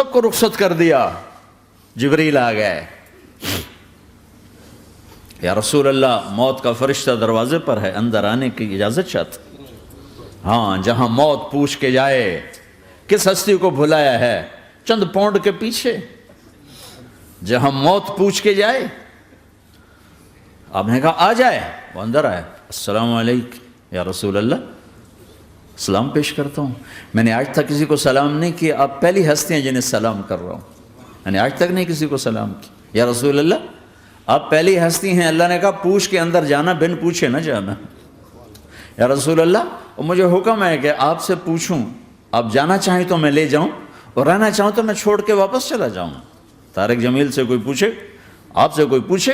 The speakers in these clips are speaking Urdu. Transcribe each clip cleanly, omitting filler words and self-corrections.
سب کو رخصت کر دیا. جبریل آ گئے. یا رسول اللہ موت کا فرشتہ دروازے پر ہے, اندر آنے کی اجازت چاہتا. ہاں, جہاں موت پوچھ کے جائے کس ہستی کو بھلایا ہے, چند پونڈ کے پیچھے جہاں موت پوچھ کے جائے. آپ نے کہا آ جائے, وہ اندر آئے. السلام علیکم یا رسول اللہ, سلام پیش کرتا ہوں. میں نے آج تک کسی کو سلام نہیں کیا, آپ پہلی ہستی ہیں جنہیں سلام کر رہا ہوں. میں نے آج تک نہیں کسی کو سلام کی. یا رسول اللہ آپ پہلی ہستی ہیں. اللہ نے کہا پوچھ کے اندر جانا, بن پوچھے نہ جانا. یا رسول اللہ مجھے حکم ہے کہ آپ سے پوچھوں, آپ جانا چاہیں تو میں لے جاؤں, اور رہنا چاہوں تو میں چھوڑ کے واپس چلا جاؤں. طارق جمیل سے کوئی پوچھے, آپ سے کوئی پوچھے,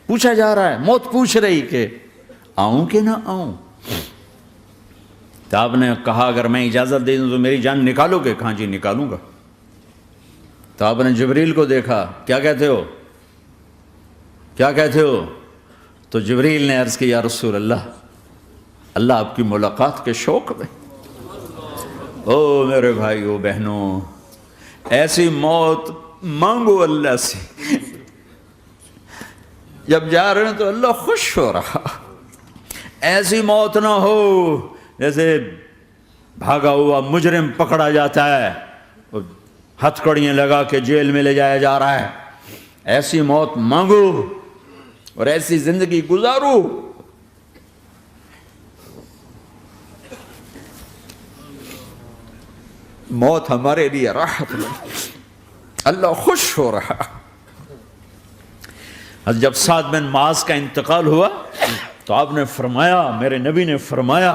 پوچھا جا رہا ہے, موت پوچھ رہی کہ آؤں کہ نہ آؤں. تو آپ نے کہا اگر میں اجازت دے دوں تو میری جان نکالو گے؟ کہاں جی نکالوں گا. تو آپ نے جبریل کو دیکھا, کیا کہتے ہو, کیا کہتے ہو؟ تو جبریل نے عرض کی یا رسول اللہ, اللہ آپ کی ملاقات کے شوق میں. او میرے بھائیو بہنوں, ایسی موت مانگو اللہ سے. جب جا رہے ہیں تو اللہ خوش ہو رہا. ایسی موت نہ ہو جیسے بھاگا ہوا مجرم پکڑا جاتا ہے, ہتھکڑیاں لگا کے جیل میں لے جایا جا رہا ہے. ایسی موت مانگو اور ایسی زندگی گزارو. موت ہمارے لیے راحت نہیں, اللہ خوش ہو رہا. جب سعد بن معاذ کا انتقال ہوا تو آپ نے فرمایا, میرے نبی نے فرمایا,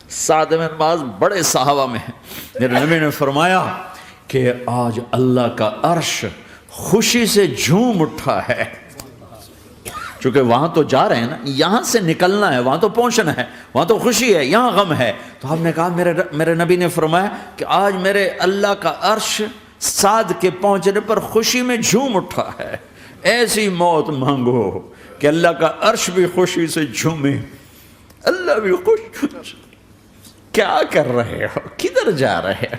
سعد بن معاذ بڑے صحابہ میں ہیں, میرے نبی نے فرمایا کہ آج اللہ کا عرش خوشی سے جھوم اٹھا ہے. چونکہ وہاں تو جا رہے ہیں نا, یہاں سے نکلنا ہے, وہاں تو پہنچنا ہے, وہاں تو خوشی ہے, یہاں غم ہے. تو آپ نے کہا, میرے نبی نے فرمایا کہ آج میرے اللہ کا عرش سعد کے پہنچنے پر خوشی میں جھوم اٹھا ہے. ایسی موت مانگو کہ اللہ کا عرش بھی خوشی سے جھومے, اللہ بھی خوش. کیا کر رہے ہو, کدھر جا رہے ہو؟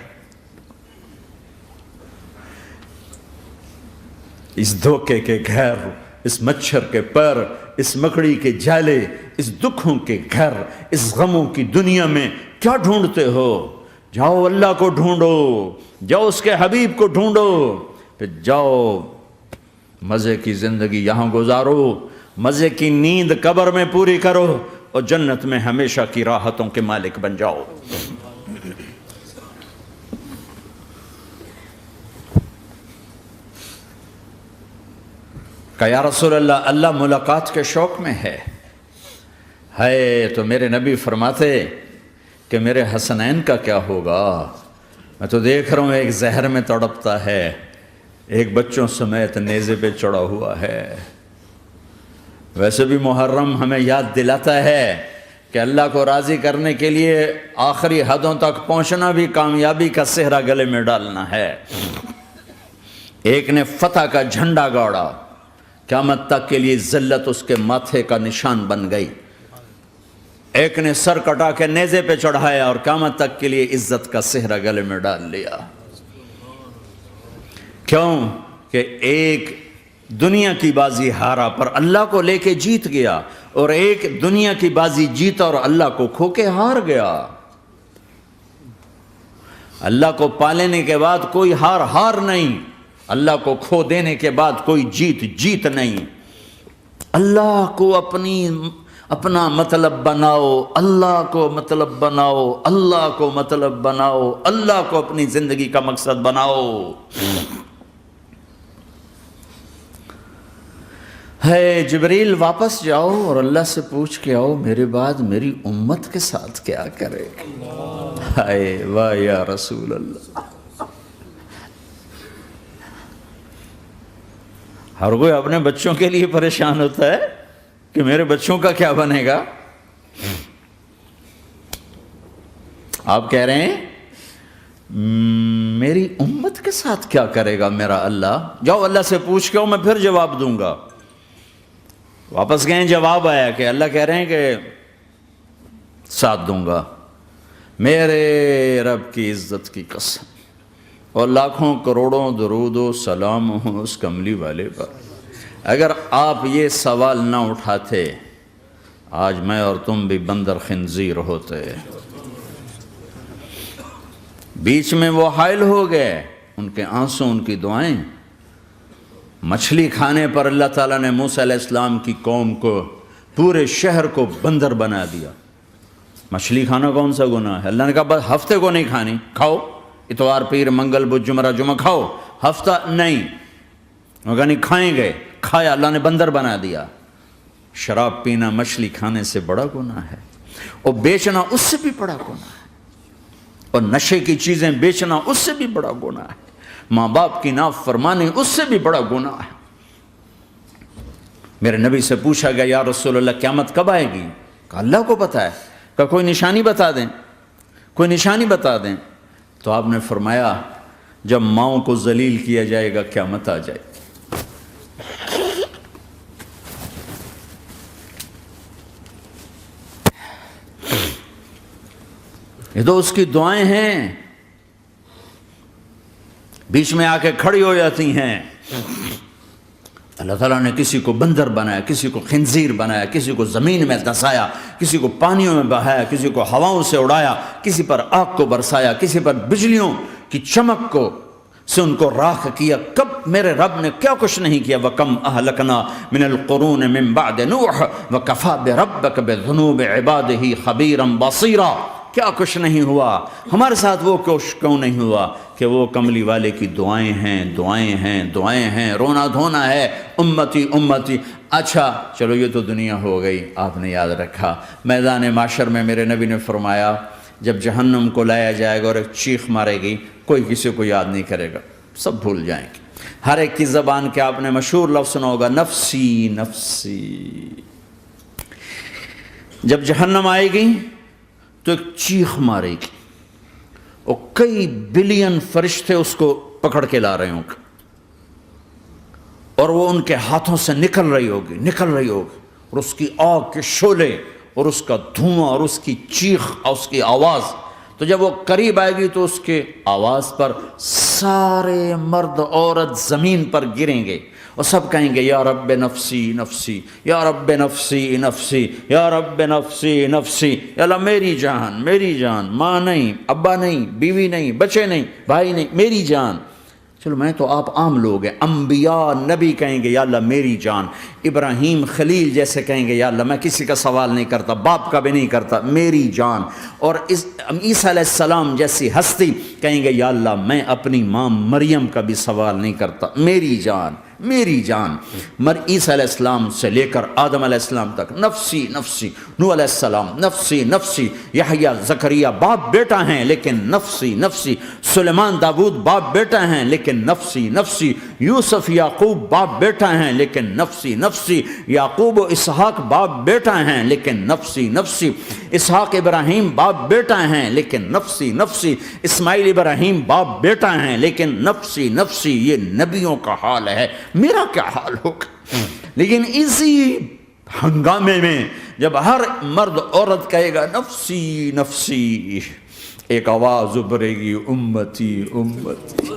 اس دھوکے کے گھر, اس مچھر کے پر, اس مکڑی کے جالے, اس دکھوں کے گھر, اس غموں کی دنیا میں کیا ڈھونڈتے ہو؟ جاؤ اللہ کو ڈھونڈو, جاؤ اس کے حبیب کو ڈھونڈو, پھر جاؤ مزے کی زندگی یہاں گزارو, مزے کی نیند قبر میں پوری کرو, اور جنت میں ہمیشہ کی راحتوں کے مالک بن جاؤ. کہ یا رسول اللہ, اللہ ملاقات کے شوق میں ہے. تو میرے نبی فرماتے کہ میرے حسنین کا کیا ہوگا؟ میں تو دیکھ رہا ہوں ایک زہر میں تڑپتا ہے, ایک بچوں سمیت نیزے پہ چڑھا ہوا ہے. ویسے بھی محرم ہمیں یاد دلاتا ہے کہ اللہ کو راضی کرنے کے لیے آخری حدوں تک پہنچنا بھی کامیابی کا صحرا گلے میں ڈالنا ہے. ایک نے فتح کا جھنڈا گاڑا, قیامت تک کے لیے ذلت اس کے ماتھے کا نشان بن گئی. ایک نے سر کٹا کے نیزے پہ چڑھایا اور قیامت تک کے لیے عزت کا صحرا گلے میں ڈال لیا. کیوں کہ ایک دنیا کی بازی ہارا پر اللہ کو لے کے جیت گیا, اور ایک دنیا کی بازی جیتا اور اللہ کو کھو کے ہار گیا. اللہ کو پالینے کے بعد کوئی ہار نہیں, اللہ کو کھو دینے کے بعد کوئی جیت نہیں. اللہ کو اپنا مطلب بناؤ, اللہ کو مطلب بناؤ, اللہ کو مطلب بناؤ, اللہ کو اپنی زندگی کا مقصد بناؤ. جبریل واپس جاؤ اور اللہ سے پوچھ کے آؤ میرے بعد میری امت کے ساتھ کیا کرے. واہ یا رسول اللہ. ہر کوئی اپنے بچوں کے لیے پریشان ہوتا ہے کہ میرے بچوں کا کیا بنے گا. آپ کہہ رہے ہیں میری امت کے ساتھ کیا کرے گا میرا اللہ. جاؤ اللہ سے پوچھ کے آؤ, میں پھر جواب دوں گا. واپس گئے, جواب آیا کہ اللہ کہہ رہے ہیں کہ ساتھ دوں گا. میرے رب کی عزت کی قسم, اور لاکھوں کروڑوں درود و سلام ہوں اس کملی والے پر۔ اگر آپ یہ سوال نہ اٹھاتے آج میں اور تم بھی بندر خنزیر ہوتے۔ بیچ میں وہ حائل ہو گئے، ان کے آنسو، ان کی دعائیں۔ مچھلی کھانے پر اللہ تعالیٰ نے موسیٰ علیہ السلام کی قوم کو، پورے شہر کو بندر بنا دیا۔ مچھلی کھانا کون سا گناہ ہے؟ اللہ نے کہا بس ہفتے کو نہیں کھانی، کھاؤ، اتوار پیر منگل بدھ جمعہ جمعہ کھاؤ، ہفتہ نہیں۔ وہ کہا نہیں کھائیں گے، کھایا، اللہ نے بندر بنا دیا۔ شراب پینا مچھلی کھانے سے بڑا گناہ ہے، اور بیچنا اس سے بھی بڑا گناہ ہے، اور نشے کی چیزیں بیچنا اس سے بھی بڑا گناہ ہے، ماں باپ کی نافرمانی اس سے بھی بڑا گناہ ہے۔ میرے نبی سے پوچھا گیا یا رسول اللہ قیامت کب آئے گی؟ کہا اللہ کو پتہ ہے۔ کہا کوئی نشانی بتا دیں، کوئی نشانی بتا دیں۔ تو آپ نے فرمایا جب ماؤں کو ذلیل کیا جائے گا قیامت آ جائے گی۔ یہ تو اس کی دعائیں ہیں، بیچ میں آ کے کھڑی ہو جاتی ہیں۔ اللہ تعالیٰ نے کسی کو بندر بنایا، کسی کو خنزیر بنایا، کسی کو زمین میں دسایا، کسی کو پانیوں میں بہایا، کسی کو ہواؤں سے اڑایا، کسی پر آگ کو برسایا، کسی پر بجلیوں کی چمک کو سے ان کو راکھ کیا۔ کب میرے رب نے کیا کچھ نہیں کیا۔ وَكَمْ أَهْلَكْنَا مِنَ الْقُرُونِ مِن بَعْدِ نُوحٍ وَكَفَىٰ بِرَبِّكَ بِذُنُوبِ عِبَادِهِ خَبِيرًا بَصِيرًا۔ کیا کچھ نہیں ہوا، ہمارے ساتھ وہ کچھ کیوں نہیں ہوا کہ وہ کملی والے کی دعائیں ہیں، دعائیں ہیں، دعائیں ہیں، رونا دھونا ہے، امتی امتی۔ اچھا چلو یہ تو دنیا ہو گئی، آپ نے یاد رکھا۔ میدان معاشر میں میرے نبی نے فرمایا جب جہنم کو لایا جائے گا اور ایک چیخ مارے گی، کوئی کسی کو یاد نہیں کرے گا، سب بھول جائیں گے۔ ہر ایک کی زبان کے آپ نے مشہور لفظ سنا ہوگا نفسی نفسی۔ جب جہنم آئے گی تو ایک چیخ مارے گی، اور کئی بلین فرشتے اس کو پکڑ کے لا رہے ہوں گے، اور وہ ان کے ہاتھوں سے نکل رہی ہوگی، اور اس کی آگ کے شعلے اور اس کا دھواں اور اس کی چیخ اور اس کی آواز۔ تو جب وہ قریب آئے گی تو اس کے آواز پر سارے مرد عورت زمین پر گریں گے، اور سب کہیں گے یا رب نفسی نفسی، یا رب نفسی نفسی، یا رب نفسی نفسی، یا اللہ میری جان، میری جان، ماں نہیں، ابا نہیں، بیوی نہیں، بچے نہیں، بھائی نہیں، میری جان۔ چلو میں تو آپ عام لوگ ہیں، انبیاء نبی کہیں گے یا اللہ میری جان، ابراہیم خلیل جیسے کہیں گے یا اللہ میں کسی کا سوال نہیں کرتا، باپ کا بھی نہیں کرتا، میری جان، اور عیسیٰ علیہ السلام جیسی ہستی کہیں گے یا اللہ میں اپنی ماں مریم کا بھی سوال نہیں کرتا، میری جان، میری جان۔ عیسیٰ علیہ السلام سے لے کر آدم علیہ السلام تک نفسی نفسی، نوح علیہ السلام نفسی نفسی، یحییٰ زکریا باپ بیٹا ہیں لیکن نفسی نفسی، سلیمان داؤد باپ بیٹا ہیں لیکن نفسی نفسی، یوسف یعقوب باپ بیٹا ہیں لیکن نفسی نفسی، یعقوب و اسحاق باپ بیٹا ہیں لیکن نفسی نفسی، اسحاق ابراہیم باپ بیٹا ہیں لیکن نفسی نفسی، اسماعیل ابراہیم باپ بیٹا ہیں لیکن نفسی نفسی۔ یہ نبیوں کا حال ہے، میرا کیا حال ہوگا؟ لیکن اسی ہنگامے میں جب ہر مرد عورت کہے گا نفسی نفسی، ایک آواز ابھرے گی امتی امتی،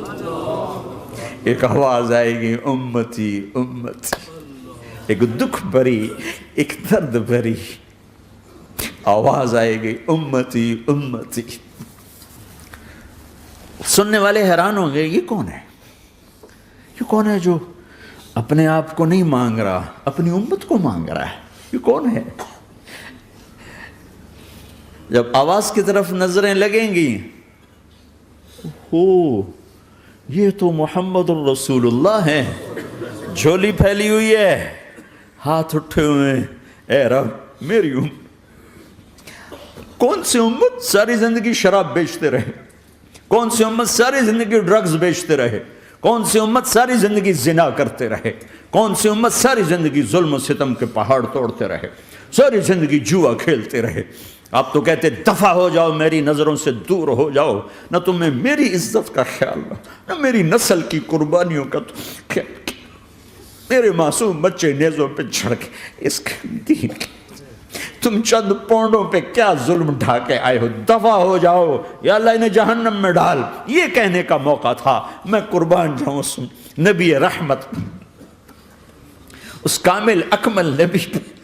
ایک آواز آئے گی امتی امتی، ایک دکھ بھری، ایک درد بھری آواز آئے گی امتی امتی۔ سننے والے حیران ہوں گے یہ کون ہے، یہ کون ہے جو اپنے آپ کو نہیں مانگ رہا، اپنی امت کو مانگ رہا ہے، یہ کون ہے؟ جب آواز کی طرف نظریں لگیں گی، یہ تو محمد الرسول اللہ ہے، جھولی پھیلی ہوئی ہے، ہاتھ اٹھے ہوئے ہیں، اے رب میری امت۔ کون سی امت ساری زندگی شراب بیچتے رہے، کون سی امت ساری زندگی ڈرگز بیچتے رہے، کون سی امت ساری زندگی زنا کرتے رہے، کون سی امت ساری زندگی ظلم و ستم کے پہاڑ توڑتے رہے، ساری زندگی جوا کھیلتے رہے۔ آپ تو کہتے دفع ہو جاؤ، میری نظروں سے دور ہو جاؤ، نہ تمہیں میری عزت کا خیال نہ میری نسل کی قربانیوں کا خیال، میرے معصوم بچے نیزوں پہ چڑھ کے اس کے دین تم چند پونڈوں پہ کیا ظلم ڈھا کے آئے ہو، دفع ہو جاؤ یا اللہ انہیں جہنم میں ڈال، یہ کہنے کا موقع تھا۔ میں قربان جاؤں اس نبی رحمت، اس کامل اکمل نبی پر،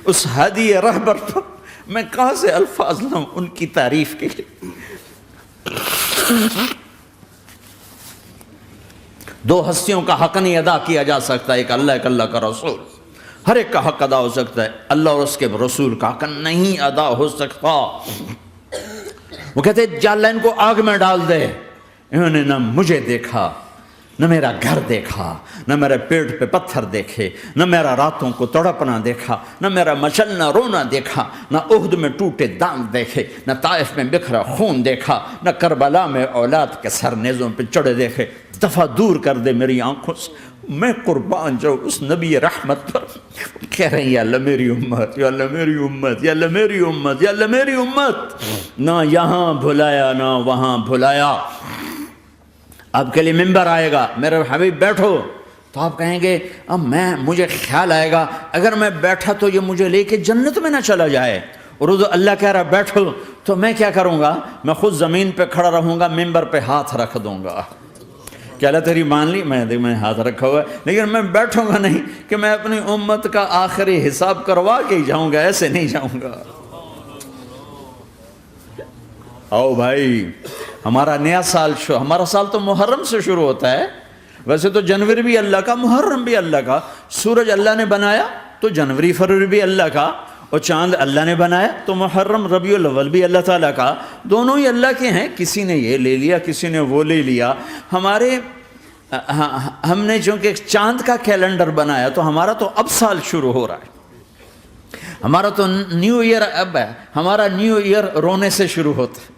اس ہادی رہبر پر میں کہاں سے الفاظ لاؤں ان کی تعریف کے لیے۔ دو ہستیوں کا حق نہیں ادا کیا جا سکتا، ایک اللہ، ایک اللہ کا رسول۔ ہر ایک کا حق ادا ہو سکتا ہے، اللہ اور اس کے رسول کا حق نہیں ادا ہو سکتا۔ وہ کہتے ہیں جا اللہ ان کو آگ میں ڈال دے۔ انہوں نے نہ مجھے دیکھا، نہ میرا گھر دیکھا، نہ میرے پیٹ پہ پتھر دیکھے، نہ میرا راتوں کو تڑپنا دیکھا، نہ میرا مچلنا رونا دیکھا، نہ احد میں ٹوٹے دانت دیکھے، نہ طائف میں بکھرا خون دیکھا، نہ کربلا میں اولاد کے سر نیزوں پہ چڑھے دیکھے۔ دفعہ دور کر دے میری آنکھوں سے، میں قربان جاؤں اس نبی رحمت پر۔ کہہ رہے ہیں یا اللہ میری امت، یا اللہ میری امت، یا اللہ میری امت، یا اللہ میری امت۔ نہ یہاں بھلایا نہ وہاں بھلایا۔ آپ کے لیے ممبر آئے گا، میرے حبیب بیٹھو، تو آپ کہیں گے اب مجھے خیال آئے گا اگر میں بیٹھا تو یہ مجھے لے کے جنت میں نہ چلا جائے، اور اللہ کہہ رہا بیٹھو تو میں کیا کروں گا؟ میں خود زمین پہ کھڑا رہوں گا، ممبر پہ ہاتھ رکھ دوں گا کہ اللہ تیری مان لی، میں ہاتھ رکھا ہوا ہے، لیکن میں بیٹھوں گا نہیں کہ میں اپنی امت کا آخری حساب کروا کے ہی جاؤں گا، ایسے نہیں جاؤں گا۔ آؤ بھائی، ہمارا نیا سال ہمارا سال تو محرم سے شروع ہوتا ہے، ویسے تو جنوری بھی اللہ کا، محرم بھی اللہ کا، سورج اللہ نے بنایا تو جنوری فروری بھی اللہ کا، اور چاند اللہ نے بنایا تو محرم ربیع الاول بھی اللہ تعالیٰ کا، دونوں ہی اللہ کے ہیں۔ کسی نے یہ لے لیا، کسی نے وہ لے لیا۔ ہم نے چونکہ چاند کا کیلنڈر بنایا تو ہمارا تو اب سال شروع ہو رہا ہے، ہمارا تو نیو ایئر اب ہے، ہمارا نیو ایئر رونے سے شروع ہوتا ہے۔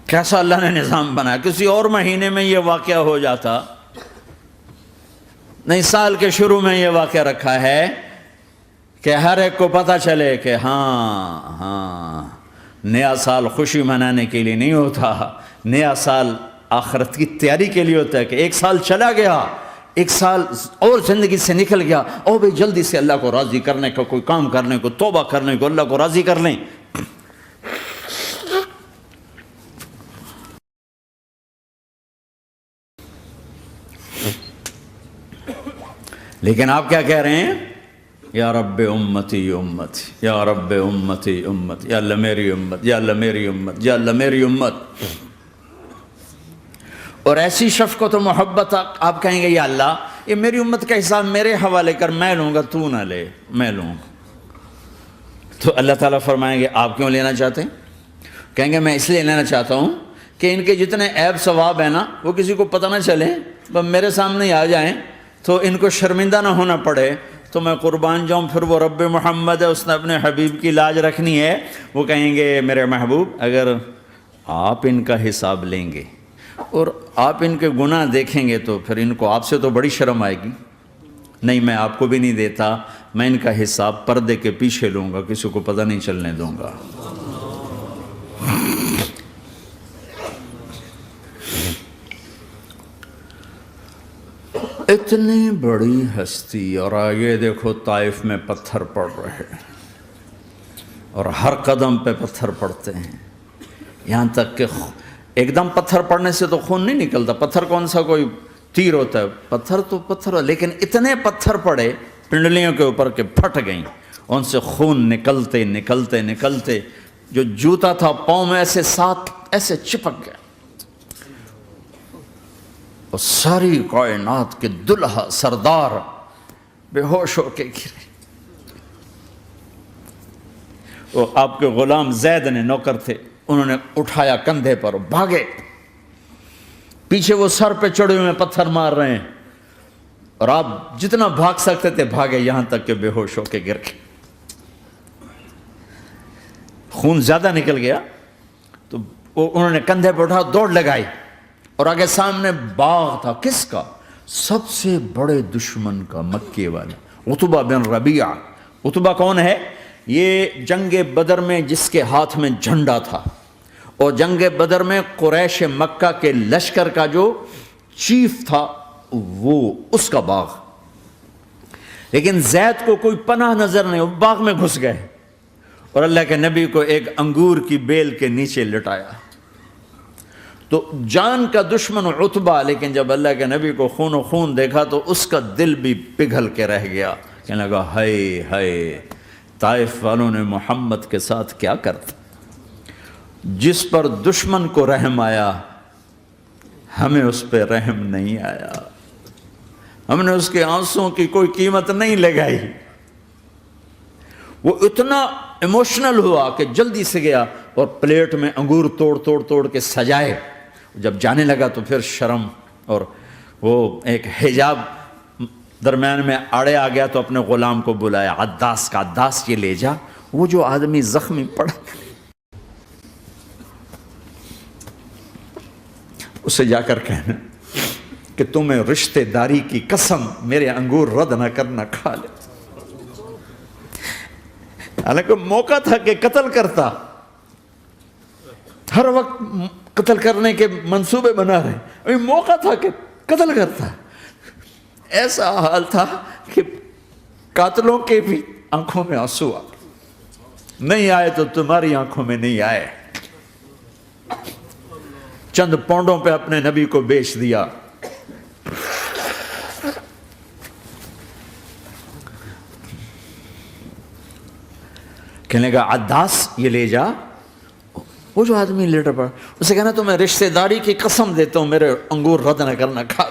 کیسا اللہ نے نظام بنایا، کسی اور مہینے میں یہ واقعہ ہو جاتا، نہیں سال کے شروع میں یہ واقعہ رکھا ہے کہ ہر ایک کو پتہ چلے کہ ہاں نیا سال خوشی منانے کے لیے نہیں ہوتا، نیا سال آخرت کی تیاری کے لیے ہوتا ہے کہ ایک سال چلا گیا، ایک سال اور زندگی سے نکل گیا، او بھئی جلدی سے اللہ کو راضی کرنے کا کوئی کام کرنے کو، توبہ کرنے کو، اللہ کو راضی کر لیں۔ لیکن آپ کیا کہہ رہے ہیں؟ یا رب امتی امت، یا رب امتی امت، یا اللہ میری امت، یا اللہ میری امت، یا اللہ میری امت۔ اور ایسی شفقت و محبت آپ کہیں گے یا اللہ یہ میری امت کا حساب میرے حوالے کر، میں لوں گا، تو نہ لے، میں لوں گا۔ تو اللہ تعالیٰ فرمائیں گے آپ کیوں لینا چاہتے ہیں؟ کہیں گے میں اس لیے لینا چاہتا ہوں کہ ان کے جتنے عیب ثواب ہیں نا وہ کسی کو پتہ نہ چلے، بس میرے سامنے ہی آ جائیں تو ان کو شرمندہ نہ ہونا پڑے، تو میں قربان جاؤں۔ پھر وہ رب محمد ہے، اس نے اپنے حبیب کی لاج رکھنی ہے، وہ کہیں گے میرے محبوب اگر آپ ان کا حساب لیں گے اور آپ ان کے گناہ دیکھیں گے تو پھر ان کو آپ سے تو بڑی شرم آئے گی، نہیں میں آپ کو بھی نہیں دیتا، میں ان کا حساب پردے کے پیچھے لوں گا، کسی کو پتہ نہیں چلنے دوں گا۔ اتنی بڑی ہستی، اور آگے دیکھو طائف میں پتھر پڑ رہے ہیں، اور ہر قدم پہ پتھر پڑتے ہیں، یہاں تک کہ ایک دم پتھر پڑنے سے تو خون نہیں نکلتا، پتھر کون سا کوئی تیر ہوتا ہے، پتھر تو پتھر، لیکن اتنے پتھر پڑے پنڈلیوں کے اوپر کہ پھٹ گئیں، ان سے خون نکلتے نکلتے نکلتے جو جوتا تھا پاؤں میں ایسے ساتھ ایسے چپک گیا، اور ساری کائنات کے دلہا سردار بے ہوش ہو کے گرے۔ وہ آپ کے غلام زید نے نوکر تھے، انہوں نے اٹھایا کندھے پر، بھاگے، پیچھے وہ سر پہ چڑھے ہوئے پتھر مار رہے ہیں، اور آپ جتنا بھاگ سکتے تھے بھاگے، یہاں تک کہ بے ہوش ہو کے گر گئے۔ خون زیادہ نکل گیا تو انہوں نے کندھے پہ اٹھا، دوڑ لگائی، اور آگے سامنے باغ تھا، کس کا؟ سب سے بڑے دشمن کا، مکے والا عتبہ بن ربیعہ۔ عتبہ کون ہے؟ یہ جنگ بدر میں جس کے ہاتھ میں جھنڈا تھا، اور جنگ بدر میں قریش مکہ کے لشکر کا جو چیف تھا وہ، اس کا باغ۔ لیکن زید کو کوئی پناہ نظر نہیں، وہ باغ میں گھس گئے اور اللہ کے نبی کو ایک انگور کی بیل کے نیچے لٹایا۔ تو جان کا دشمن عتبہ، لیکن جب اللہ کے نبی کو خون و خون دیکھا تو اس کا دل بھی پگھل کے رہ گیا، کہنے لگا ہائے ہائے، طائف والوں نے محمد کے ساتھ کیا کرتا۔ جس پر دشمن کو رحم آیا ہمیں اس پہ رحم نہیں آیا، ہم نے اس کے آنسوں کی کوئی قیمت نہیں لگائی۔ وہ اتنا ایموشنل ہوا کہ جلدی سے گیا اور پلیٹ میں انگور توڑ کے سجائے۔ جب جانے لگا تو پھر شرم اور وہ ایک حجاب درمیان میں آڑے آ گیا، تو اپنے غلام کو بلایا، عداس کا، عداس یہ لے جا وہ جو آدمی زخمی پڑا، اسے جا کر کہنا کہ تمہیں رشتہ داری کی قسم میرے انگور رد نہ کرنا، کھا لے۔ حالانکہ موقع تھا کہ قتل کرتا، ہر وقت قتل کرنے کے منصوبے بنا رہے، ابھی موقع تھا کہ قتل کرتا۔ ایسا حال تھا کہ قاتلوں کے بھی آنکھوں میں آنسو آ نہیں آئے تو تمہاری آنکھوں میں نہیں آئے۔ چند پونڈوں پہ اپنے نبی کو بیچ دیا۔ کہنے لگا عداس یہ لے جا، وہ جو آدمی لیٹر پڑا، اسے کہنا تو میں رشتہ داری کی قسم دیتا ہوں میرے انگور رد نہ کرنا، کھا۔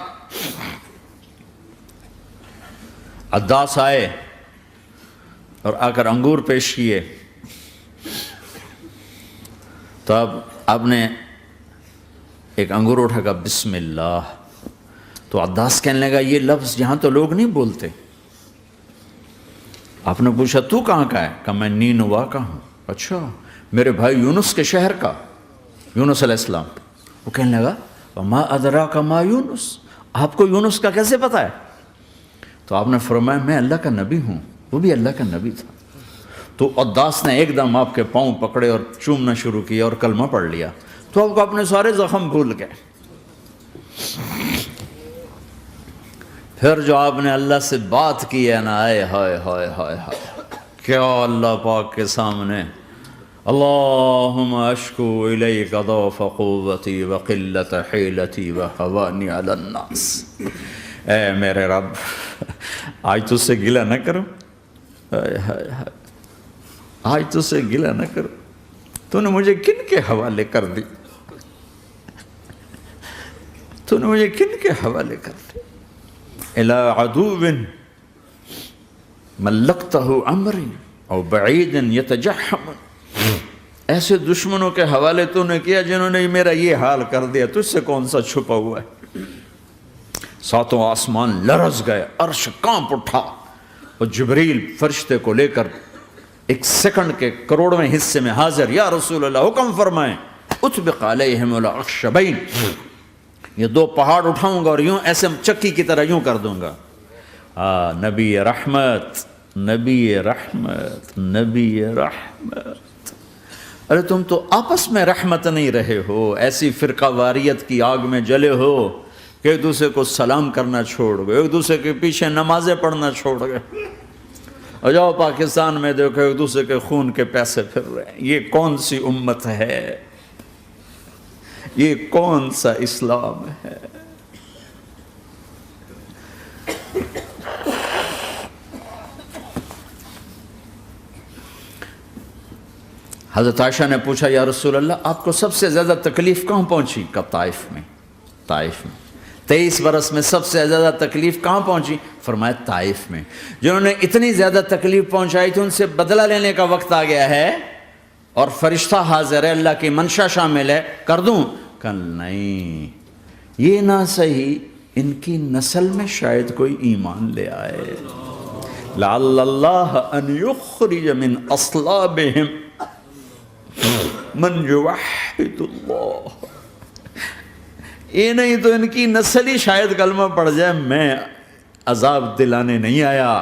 عداس آئے اور آ کر انگور پیش کیے، تو اب آپ نے ایک انگور اٹھا کر بسم اللہ، تو عداس کہنے لگا یہ لفظ یہاں تو لوگ نہیں بولتے۔ آپ نے پوچھا تو کہاں کا ہے؟ کہا میں نینوا کا ہوں۔ اچھا، میرے بھائی یونس کے شہر کا، یونس علیہ السلام۔ وہ کہنے لگا وما ادراک ما یونس، آپ کو یونس کا کیسے پتا ہے؟ تو آپ نے فرمایا میں اللہ کا نبی ہوں، وہ بھی اللہ کا نبی تھا۔ تو عداس نے ایک دم آپ کے پاؤں پکڑے اور چومنا شروع کیا اور کلمہ پڑھ لیا، تو آپ کو اپنے سارے زخم بھول گئے۔ پھر جو آپ نے اللہ سے بات کی ہے نا، آئے ہائے ہائے ہائے ہائے، کیا اللہ پاک کے سامنے اللہم اشکو الیک ضعف قوتی وقلت حیلتی وحوانی علی الناس، اے میرے رب آج تجھ سے گلہ نہ کرو، آج تجھ سے گلہ نہ کرو، تو نے مجھے کن کے حوالے کر دی، تو نے مجھے کن کے حوالے کر دی، الی عدو ملکتہ امری او بعید یتجحم، ایسے دشمنوں کے حوالے تو نے کیا جنہوں نے میرا یہ حال کر دیا، تجھ سے کون سا چھپا ہوا ہے۔ ساتوں آسمان لرز گئے، عرش کانپ اٹھا، اور جبریل فرشتے کو لے کر ایک سیکنڈ کے کروڑویں حصے میں حاضر، یا رسول اللہ حکم فرمائیں اطبق علیہم الاخشبین، یہ دو پہاڑ اٹھاؤں گا اور یوں ایسے چکی کی طرح یوں کر دوں گا۔ نبی رحمت، نبی رحمت، نبی رحمت۔ ارے تم تو آپس میں رحمت نہیں رہے ہو، ایسی فرقہ واریت کی آگ میں جلے ہو کہ ایک دوسرے کو سلام کرنا چھوڑ گئے، ایک دوسرے کے پیچھے نمازیں پڑھنا چھوڑ گئے، اور جاؤ پاکستان میں دیکھو ایک دوسرے کے خون کے پیسے پھر رہے ہیں۔ یہ کون سی امت ہے؟ یہ کون سا اسلام ہے؟ حضرت عائشہ نے پوچھا یا رسول اللہ آپ کو سب سے زیادہ تکلیف کہاں پہنچی؟ کہا طائف میں، طائف میں۔ 23 برس میں سب سے زیادہ تکلیف کہاں پہنچی؟ فرمایا طائف میں۔ جنہوں نے اتنی زیادہ تکلیف پہنچائی تھی ان سے بدلہ لینے کا وقت آ گیا ہے، اور فرشتہ حاضر ہے، اللہ کی منشا شامل ہے، کر دوں؟ کہ نہیں، یہ نہ صحیح، ان کی نسل میں شاید کوئی ایمان لے آئے، لعل اللہ ان یخرج من اصلابہم من یوحد اللہ، یہ نہیں تو ان کی نسل ہی شاید کلمہ پڑھ جائے۔ میں عذاب دلانے نہیں آیا،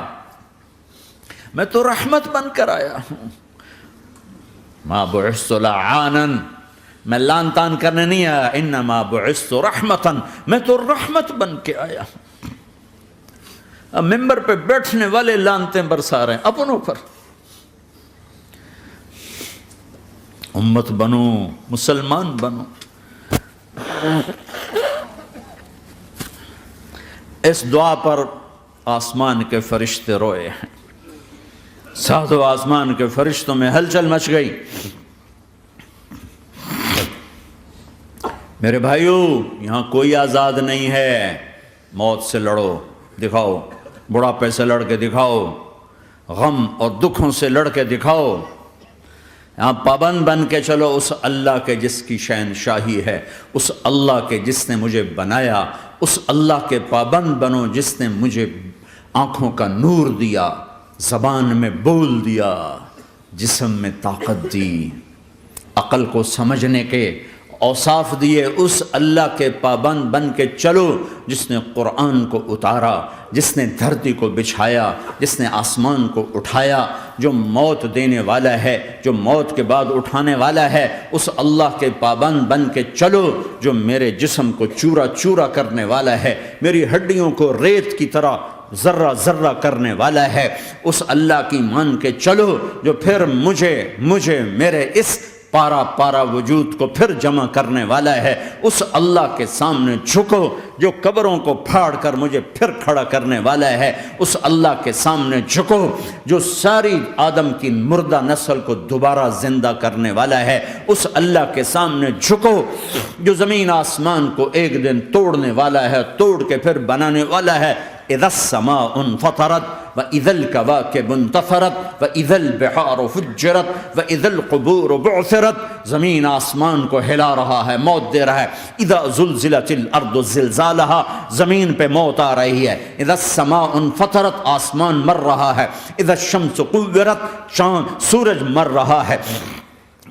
میں تو رحمت بن کر آیا ہوں۔ ما بعثت لعانا، میں لان تان کرنے نہیں آیا، انما بعثت رحمتا، میں تو رحمت بن کے آیا ہوں۔ اب ممبر پہ بیٹھنے والے لانتیں برسا رہے ہیں اپنوں پر. امت بنو، مسلمان بنو. اس دعا پر آسمان کے فرشتے روئے ہیں. ساتوں آسمان کے فرشتوں میں ہلچل مچ گئی. میرے بھائیو، یہاں کوئی آزاد نہیں ہے. موت سے لڑو، دکھاؤ. بڑھاپے سے لڑ کے دکھاؤ. غم اور دکھوں سے لڑ کے دکھاؤ. یہاں پابند بن کے چلو اس اللہ کے جس کی شہنشاہی ہے، اس اللہ کے جس نے مجھے بنایا. اس اللہ کے پابند بنو جس نے مجھے آنکھوں کا نور دیا، زبان میں بول دیا، جسم میں طاقت دی، عقل کو سمجھنے کے اوصاف دیے. اس اللہ کے پابند بن کے چلو جس نے قرآن کو اتارا، جس نے دھرتی کو بچھایا، جس نے آسمان کو اٹھایا، جو موت دینے والا ہے، جو موت کے بعد اٹھانے والا ہے. اس اللہ کے پابند بن کے چلو جو میرے جسم کو چورا چورا کرنے والا ہے، میری ہڈیوں کو ریت کی طرح ذرہ ذرہ کرنے والا ہے. اس اللہ کی مان کے چلو جو پھر مجھے میرے اس پارا پارا وجود کو پھر جمع کرنے والا ہے. اس اللہ کے سامنے جھکو جو قبروں کو پھاڑ کر مجھے پھر کھڑا کرنے والا ہے. اس اللہ کے سامنے جھکو جو ساری آدم کی مردہ نسل کو دوبارہ زندہ کرنے والا ہے. اس اللہ کے سامنے جھکو جو زمین آسمان کو ایک دن توڑنے والا ہے، توڑ کے پھر بنانے والا ہے. اذا السماء انفطرت واذا الكواكب انتثرت واذا البحار فجرت واذا القبور بعثرت. زمین آسمان کو ہلا رہا ہے، موت دے رہا ہے. اذا زلزلت الارض زلزالها، زمین پہ موت آ رہی ہے. اذا السماء انفطرت، آسمان مر رہا ہے. اذا الشمس قورت، چاند سورج مر رہا ہے.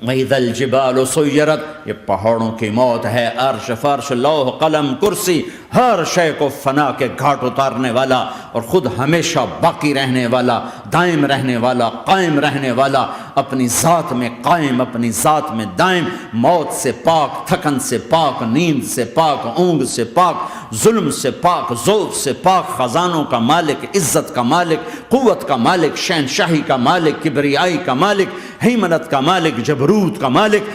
وَإِذَا الْجِبَالُ سُيِّرَتْ، یہ پہاڑوں کی موت ہے. عرش فرش لوح قلم کرسی ہر شے کو فنا کے گھاٹ اتارنے والا اور خود ہمیشہ باقی رہنے والا، دائم رہنے والا، قائم رہنے والا، اپنی ذات میں قائم، اپنی ذات میں دائم، موت سے پاک، تھکن سے پاک، نیند سے پاک، اونگ سے پاک، ظلم سے پاک، ذوق سے پاک، خزانوں کا مالک، عزت کا مالک، قوت کا مالک، شہنشاہی کا مالک، کبریائی کا مالک، ہیمنت کا مالک، جبروت کا مالک،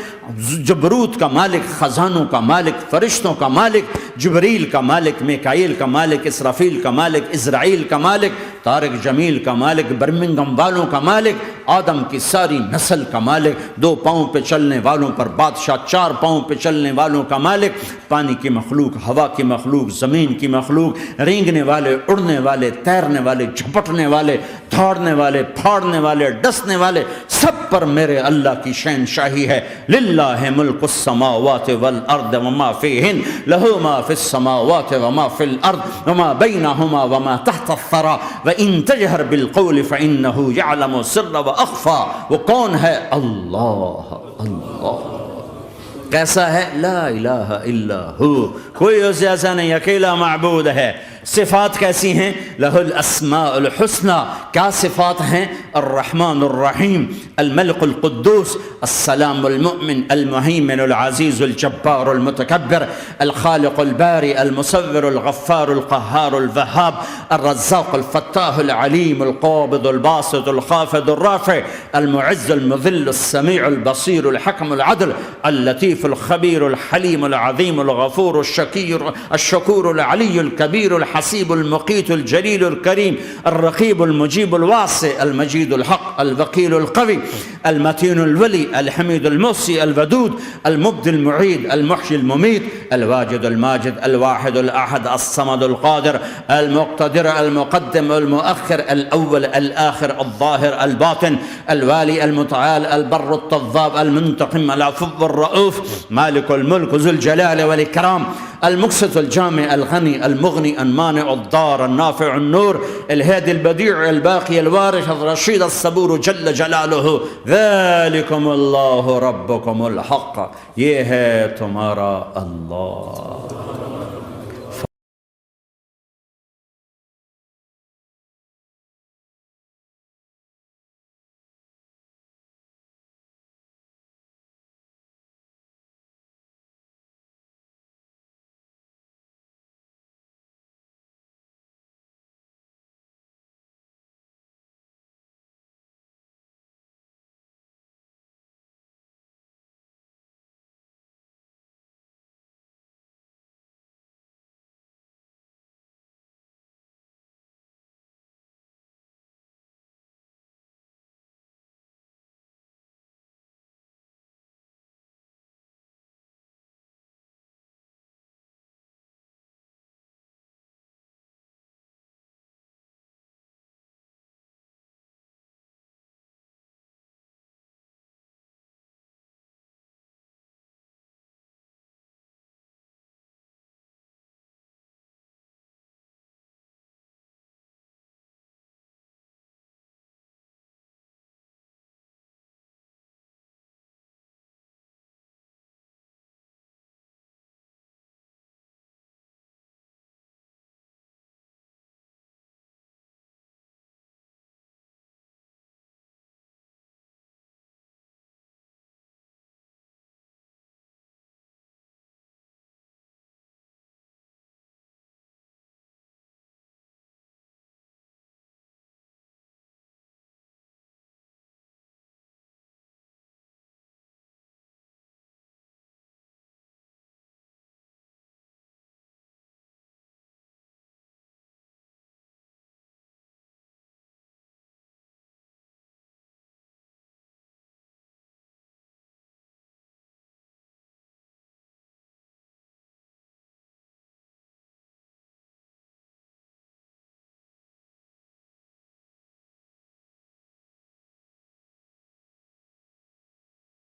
جبروت کا مالک، خزانوں کا مالک، فرشتوں کا مالک، جبریل کا مالک، میکائیل کا مالک، اسرافیل کا مالک، اسرائیل کا مالک، طارق جمیل کا مالک، برمنگم والوں کا مالک، آدم کی ساری نسل کا مالک، 2 پاؤں پہ چلنے والوں پر بادشاہ، 4 پاؤں پہ چلنے والوں کا مالک، پانی کی مخلوق، ہوا کی مخلوق، زمین کی مخلوق، رینگنے والے، اڑنے والے، تیرنے والے، جھپٹنے والے، دھاڑنے والے، پھاڑنے والے، ڈسنے والے، سب پر میرے اللہ کی شہنشاہی ہے. للہ ملک السماوات والارض وما فیہن، لہو ما فی السماوات وما فی الارض وما بینہما وما تحت الثری وان تجہر بالقول فانہ یعلم السر واخفی. وہ کون ہے؟ اللہ. اللہ کیسا ہے؟ لا الہ الا ہو، کوئی اس جیسا نہیں، اکیلا معبود ہے. صفات کیسی ہیں؟ لہ الاسماء الحسنى. کیا صفات ہیں؟ الرحمن الرحیم، الملک القدوس، السلام المؤمن، المہیمن العزیز الجبار المتکبر، الخالق الباری المصور الغفار القہار الوہاب، الرزاق الفتاح العلیم القابض الباسط الخافض الرافع، المعز المذل السمیع البصیر الحکم العدل، اللطیف الخبیر الحلیم العظیم الغفور الشکور العلی الکبیر الحسیب المقیت الجلیل الکریم، الرقیب المجیب الواسع، المجید الحق، الوکیل القوی، المتین الولی، الحمید المحصی، الودود، المبدی المعید، المحیی الممیت، الواجد الماجد، الواحد الاحد، الصمد القادر، المقتدر، المقدم، المؤخر، الاول، الاخر، الظاهر، الباطن، الوالي، المتعال، البر، التواب، المنتقم، العفو، الرؤوف، مالك الملك، ذو الجلال والإكرام، المقسط، الجامع، الغني، المغني، المانع، الضار، النافع، النور، الهادي، البديع، الباقي، الوارث، الرشيد، الصبور جل جلاله. ذلكم الله ربكم الحق، یہ ہے تمہارا اللہ.